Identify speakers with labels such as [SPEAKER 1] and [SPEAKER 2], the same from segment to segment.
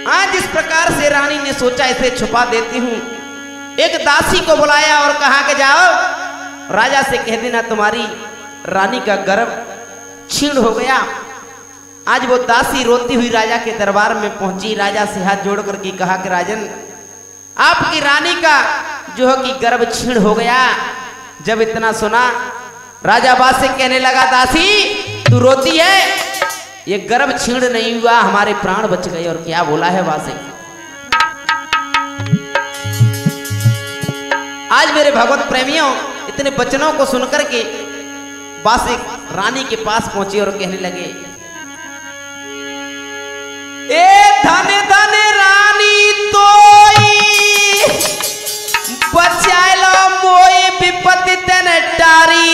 [SPEAKER 1] आज इस प्रकार से रानी ने सोचा इसे छुपा देती हूँ। एक दासी को बुलाया और कहा कि जाओ राजा से कह देना तुम्हारी रानी का गर्भ छीण हो गया। आज वो दासी रोती हुई राजा के दरबार में पहुंची, राजा से हाथ जोड़ करके कहा कि राजन, आपकी रानी का जो है कि गर्भ छीण हो गया। जब इतना सुना राजा बासिक कहने लगा, दासी तू रोती है, ये गर्भ छीण नहीं हुआ, हमारे प्राण बच गए। और क्या बोला है बासिक? आज मेरे भगवत प्रेमियों इतने वचनों को सुनकर के बासिक रानी के पास पहुंचे और कहने लगे, ए धन धन रानी तोई बचालो मोई विपत्ति तेने टारी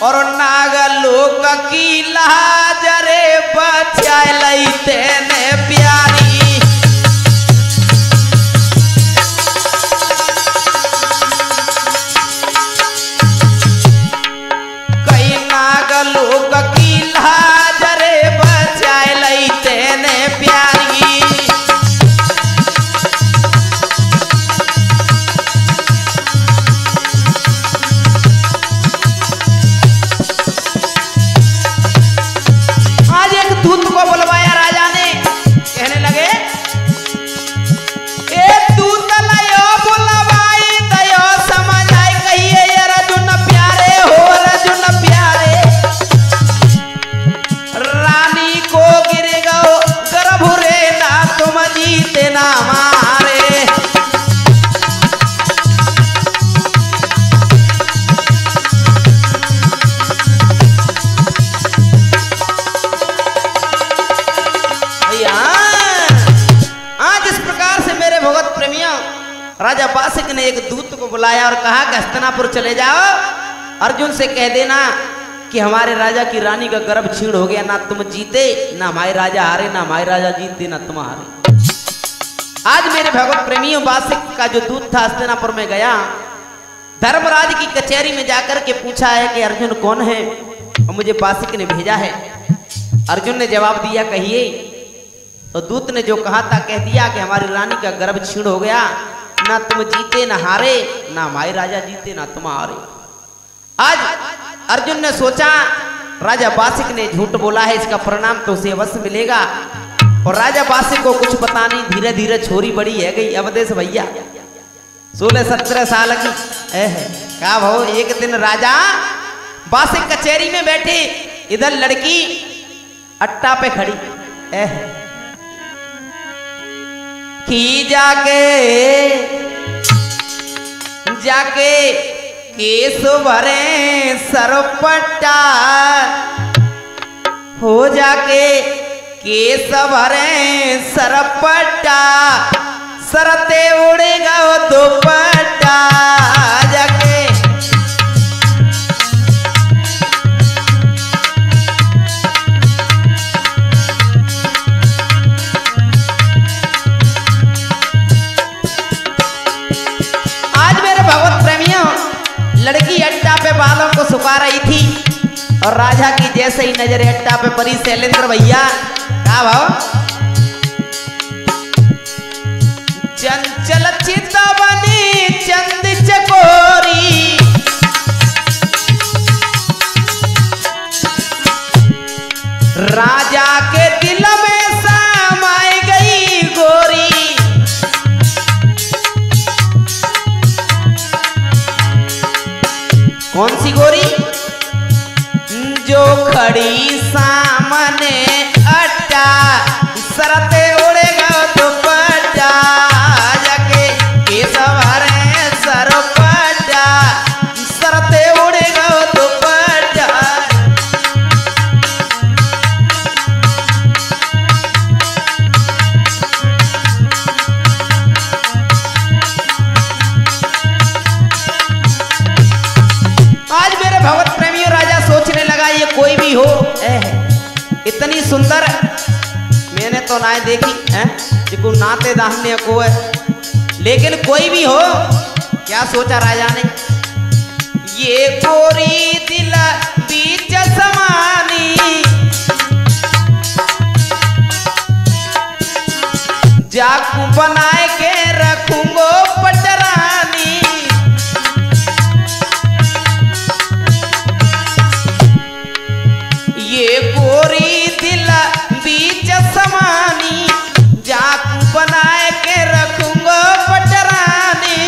[SPEAKER 1] और नागलोक की लाज रे बचाई तेने प्यारी। कई नागलोक की लाज रे बचाई तेने प्यारी। दूत को बुलवाया राजा ने, कहने लगे, ए दूत लायो बुलवाई दयो समझ आए, कहिए ये अर्जुन प्यारे हो, अर्जुन प्यारे रानी को गिर गो गर्भ रे ना तुम जीते ना मारे। राजा बासिक ने एक दूत को बुलाया और कहा कि हस्तिनापुर चले जाओ, अर्जुन से कह देना कि हमारे राजा की रानी का गर्भ छीण हो गया, ना तुम जीते ना हमारे राजा हारे, ना हमारे राजा जीते ना तुम हारे। आज मेरे भगवत प्रेमियों बासिक का जो दूत था हस्तिनापुर में गया, धर्मराज की कचहरी में जाकर के पूछा है कि अर्जुन कौन है और मुझे बासिक ने भेजा है। अर्जुन ने जवाब दिया, कहिए। तो दूत ने जो कहा था कह दिया कि हमारी रानी का गर्भ छीण हो गया, ना तुम जीते ना हारे, ना हमारे राजा जीते ना तुम हारे। आज अर्जुन ने सोचा राजा बासिक ने झूठ बोला है, इसका परिणाम तो उसे अवश्य मिलेगा। और राजा बासिक को कुछ पता नहीं, धीरे धीरे छोरी बड़ी है गई अवधेश भैया, 16-17 साल की क्या भाव। एक दिन राजा बासिक कचहरी में बैठे, इधर लड़की अट्टा पे खड़ी की जाके केस भरे सरपट्टा हो, जाके केस भरे सरपट्टा सरते उड़ेगा वो दुपट्टा जाके। लड़की अट्टा पे बालों को सुखा रही थी और राजा की जैसे ही नजर अट्टा पे परी, शैलेंद्र भैया क्या भाव। चंचल चितवनी चंद चकोरी राजा के दिल में समाई गई गोरी। कौन सी गोरी? जो खड़ी सामने अट्टा सरते उड़ेगा दुपट्टा जाके केस भरे सरपट्टा सरते उड़ेगा दुपट्टा। आज मेरे भगवत प्रेमियों राजा सोचने लगा ये कोई भी हो इतनी सुंदर मैंने तो ना देखी है, जिको नाते दाहने को है, लेकिन कोई भी हो। क्या सोचा राजा ने, ये गोरी दिल बीच समानी जाकू बनाए के रखूंगो पटरानी। ये गोरी दिल बीच समानी, जाकू बनाए के रखूंगो पटरानी।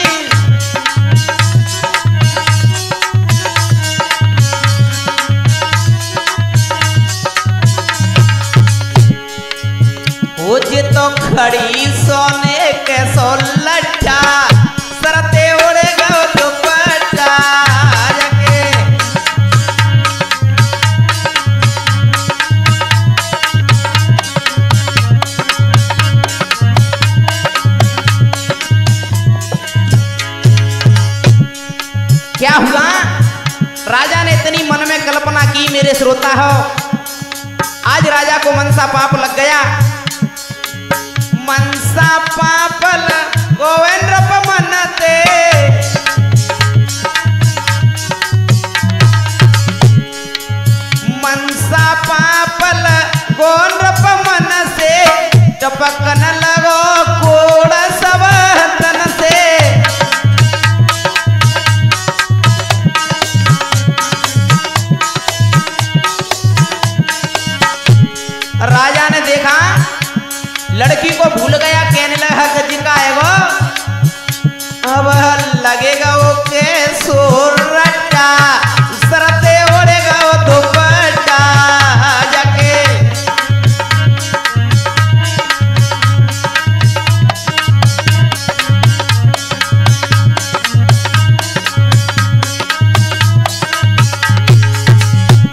[SPEAKER 1] हो जे तो खड़ी सोने के सो लट्ठा, सरते उड़ेगा दुपट्टा जाके। क्या हुआ? राजा ने इतनी मन में कल्पना की, मेरे श्रोता हो, आज राजा को मनसा पाप लग गया। मनसा पापल गोविंद मनते, मनसा पापल गोविंद मन से, टपकन लगो कोड़ सब तन से। राजा ने देखा लड़की को भूल गया, कहने लगा गजी का है वो, अब लगेगा वो के सोरटा, सरते ओढ़ेगा वो दुपट्टा जाके।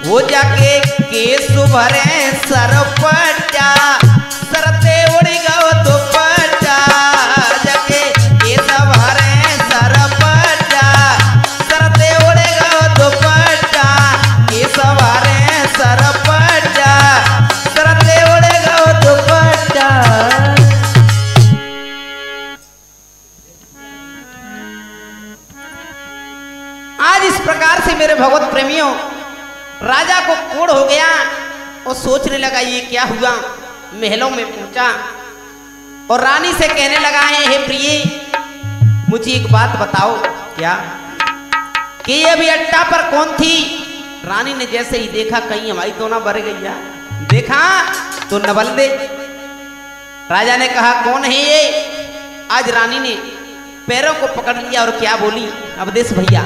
[SPEAKER 1] वो जाके केस भरे सरपटा, सरते उड़ेगा वो दुपट्टा जाके। केस भरे सरपटा, सरते उड़ेगा वो दुपट्टा। केस भरे सरपटा, सरते उड़ेगा वो दुपट्टा। आज इस प्रकार से मेरे भगवत प्रेमियों, राजा को कोढ़ हो गया और सोचने लगा ये क्या हुआ। महलों में पहुंचा और रानी से कहने लगा है, हे प्रिय, मुझे एक बात बताओ, क्या कि ये अभी अट्टा पर कौन थी? रानी ने जैसे ही देखा कहीं हमारी तो ना भर गई है, देखा तो नवल दे। राजा ने कहा कौन है ये? आज रानी ने पैरों को पकड़ लिया और क्या बोली, अवधेश भैया,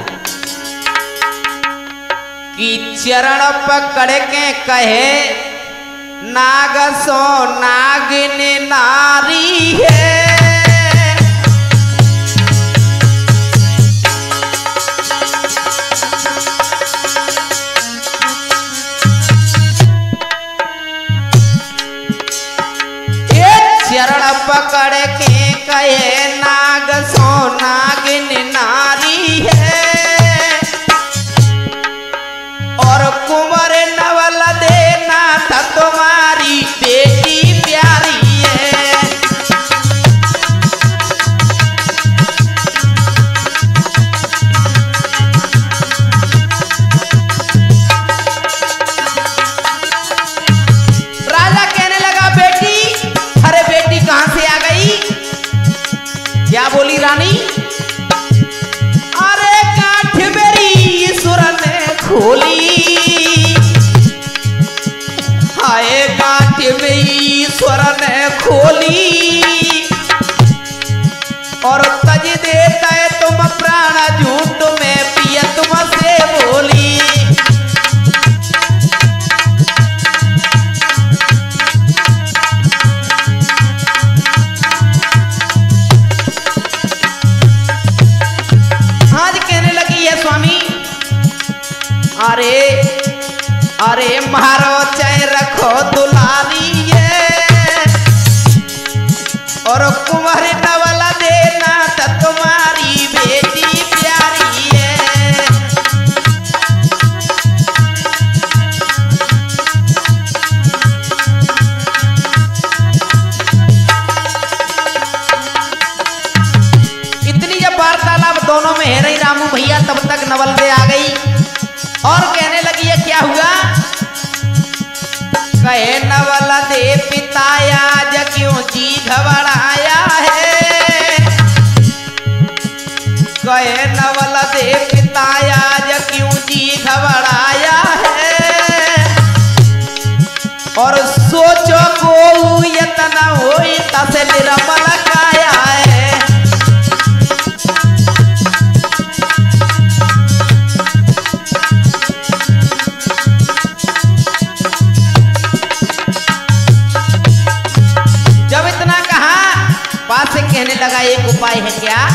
[SPEAKER 1] कि चरण पकड़ के कहे नाग सो नागिन नारी है। ये चरण पकड़ के कहे नाग सो नागिन नारी है, और कुंवर नवल देना था तुम्हारी बेटी प्यारी है। राजा कहने लगा बेटी, अरे बेटी कहां से आ गई? क्या बोली रानी? अरे गांठ मेरी ईश्वर ने खोली, हाय गांठ में ईश्वर ने खोली, और तज देता है तुम प्राण झूठ में पिया तुमसे बोली। आज कहने लगी है स्वामी, अरे अरे मारो चाहे रखो दुलारी है, और कुंवर नवला देना तो तुम्हारी बेटी प्यारी है। इतनी जब वार्तालाप दोनों में है रही रामू भैया, तब तक नवल दे आ गई और कहने लगी है क्या हुआ? कहे नवल दे पिताया ज क्यों जी घबराया, और सोचो को यतना होई तसे निर्मल काया है। जब इतना कहा बात से कहने लगा एक उपाय है क्या?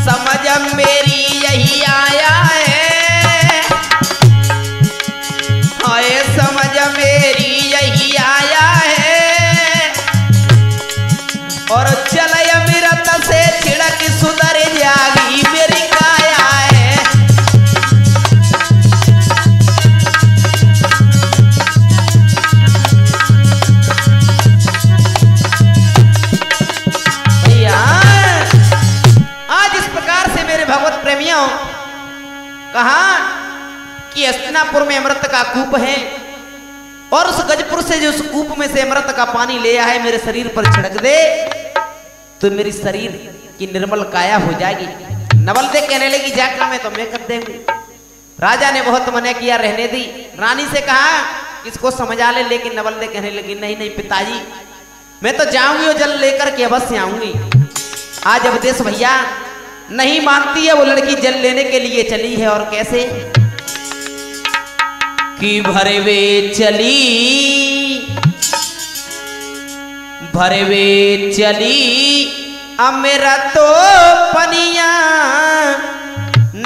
[SPEAKER 1] समझ मेरी यही आया है, हाय समझ मेरी यही आया है। और चलय अमृत से छिड़क सुधर जागी मेरी काया है। भैया आज इस प्रकार से मेरे भगवत प्रेमियों कहा कि हस्तिनापुर में अमृत का कूप है और उस गजपुर से जो उस कूप में से अमृत का पानी ले आए मेरे शरीर पर छिड़क दे तो मेरी शरीर की निर्मल काया हो जाएगी। नवल दे कहने लगी जाकर मैं तो मैं कर देंगी। राजा ने बहुत मना किया, रहने दी। रानी से कहा इसको समझा ले, लेकिन नवल दे कहने लगी नहीं नहीं पिताजी मैं तो जाऊंगी और जल लेकर के अवश्य आऊंगी। आज अवधेश भैया नहीं मानती है, वो लड़की जल लेने के लिए चली है। और कैसे कि भरवे चली अमेरा तो पनिया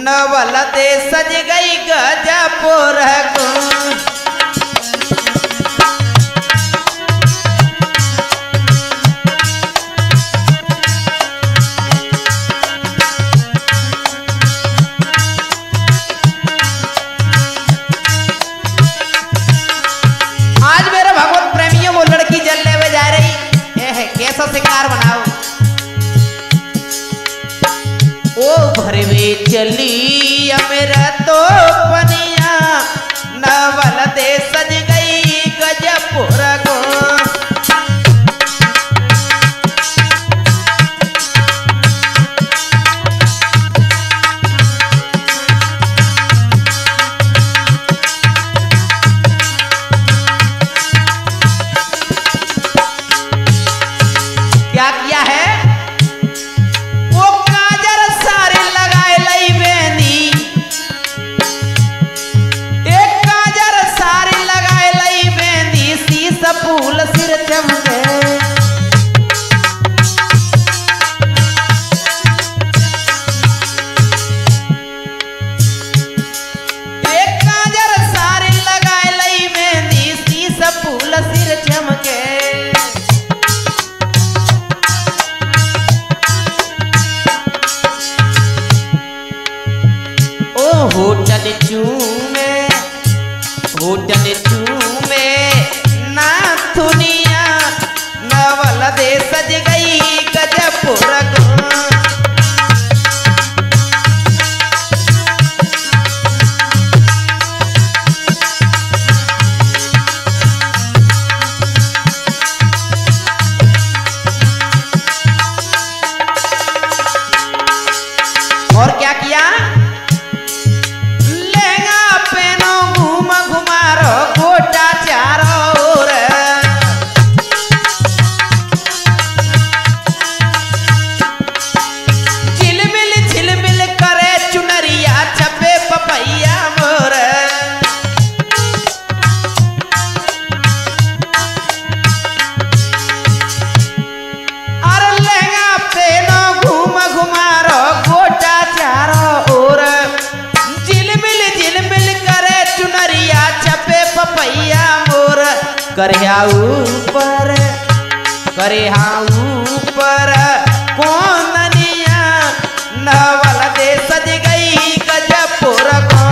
[SPEAKER 1] नवल दे सज गई गजपुर को। शिकार बनाओ ओ भरवे चली मेरा तो पनिया नवल दे सज गई गजपुर को। फूल सिर चमके एक काजर सारी लगाए लई मेहंदी शीश फूल सिर चमके। ओ होटल चूमे दुनिया नवल दे सज गई गजपुर को। और क्या किया? लहंगा पहनो घूम घुमारो गोटा चारो ओर। करे ऊपर कोंदनिया नवल दे सज गई गजपुर को।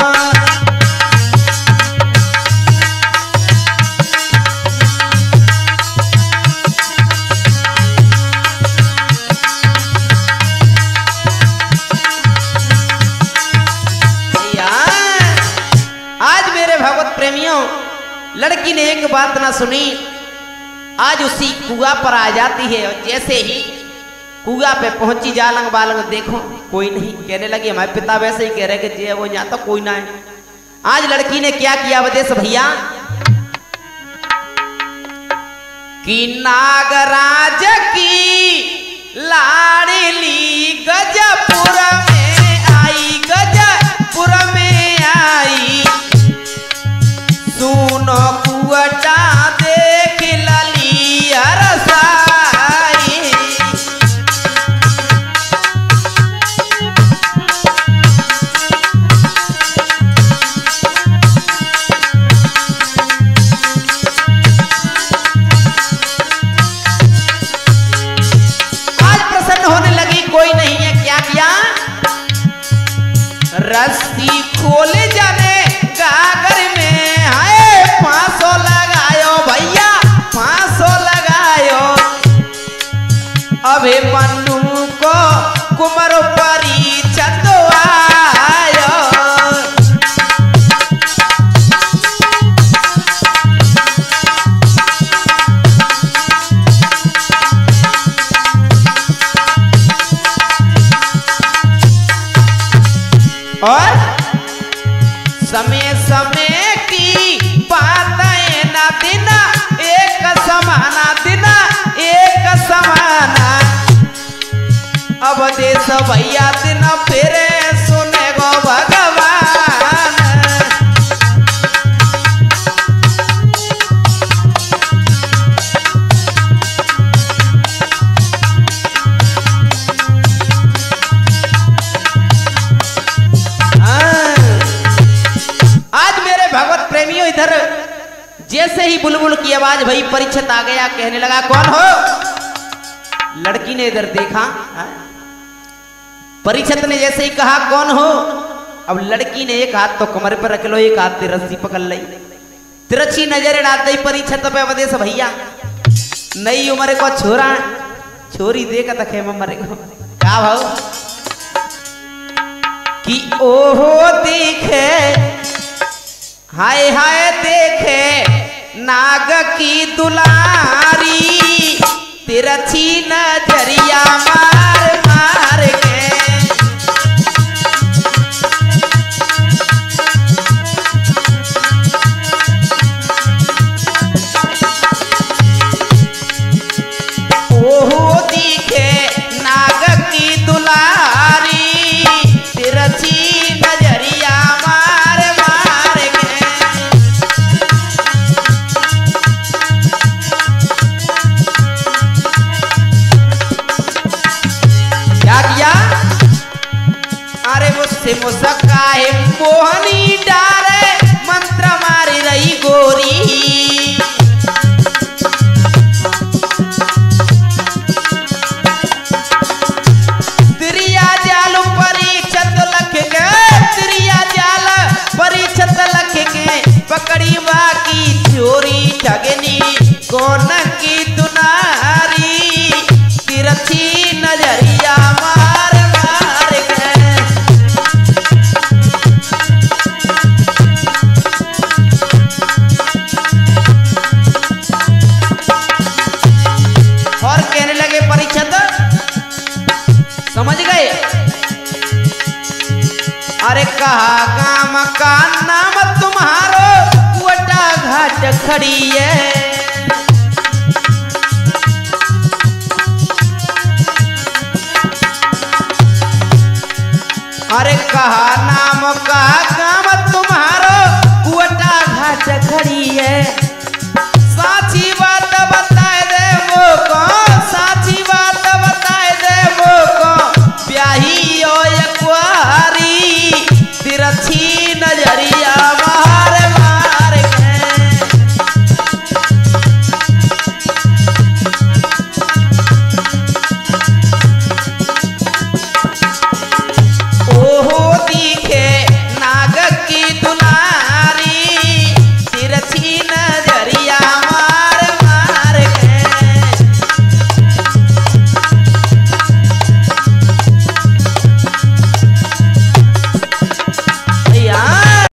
[SPEAKER 1] आज मेरे भगवत प्रेमियों लड़की ने एक बात ना सुनी, आज उसी कुआ पर आ जाती है और जैसे ही कुआ पे पहुंची जालंग बालंग देखो कोई नहीं। कहने लगी हमारे पिता वैसे ही कह रहे कि वो यहाँ तो कोई ना है। आज लड़की ने क्या किया अवधेश भैया, कि नागराज की लाडली गजपुर में आई, गजपुर में आई, सुनो कुवटा देख लली अरसाई। कोई नहीं है, क्या किया? रस्सी खोले जाने गागर में, हाय 500 लगायो भैया 500 लगायो। अबे मन्नू को कुमर परी चंदवायो। और समय समय की बात है ना, दिन एक समाना, दिन एक समाना। अब देश भैया दिन फिरे सुने गो भगवान। भगवत प्रेमियों, इधर जैसे ही बुलबुल की आवाज भई परीक्षित आ गया, कहने लगा कौन हो? लड़की ने इधर देखा, परीक्षित ने जैसे ही कहा कौन हो, अब लड़की ने एक हाथ तो कमर पर रख लो, एक हाथ से रस्सी पकड़ ली, तिरछी नजर डाल दी परीक्षित पे। वदेश भैया नई उम्र को छोरा छोरी देखा था खेम मरे को क्या भाव कि ओहो देखे, हाय हाय देखे नाग की दुलारी, तिरछी नजरिया मार मार के। ओहो दिखे नाग की दुलारी, तिरछी नजरिया मार मार के। क्या किया? अरे मुझसे मुस्काए मोहनी डारे, मंत्र मारी रही गोरी। तिरिया जाल परीक्षित लख के, तिरिया जाल परीक्षित लख के, पकड़ी बाकी चोरी ठगनी कौन की दुनारी, तिरछी नजरिया मार मार के। और कहने लगे परीक्षित, समझ गए? अरे कहा गाम का नाम तुम्हारो, कुवटा घाट खड़ी है। अरे कहा नाम का गाम तुम्हारो, कुवटा घाट खड़ी है।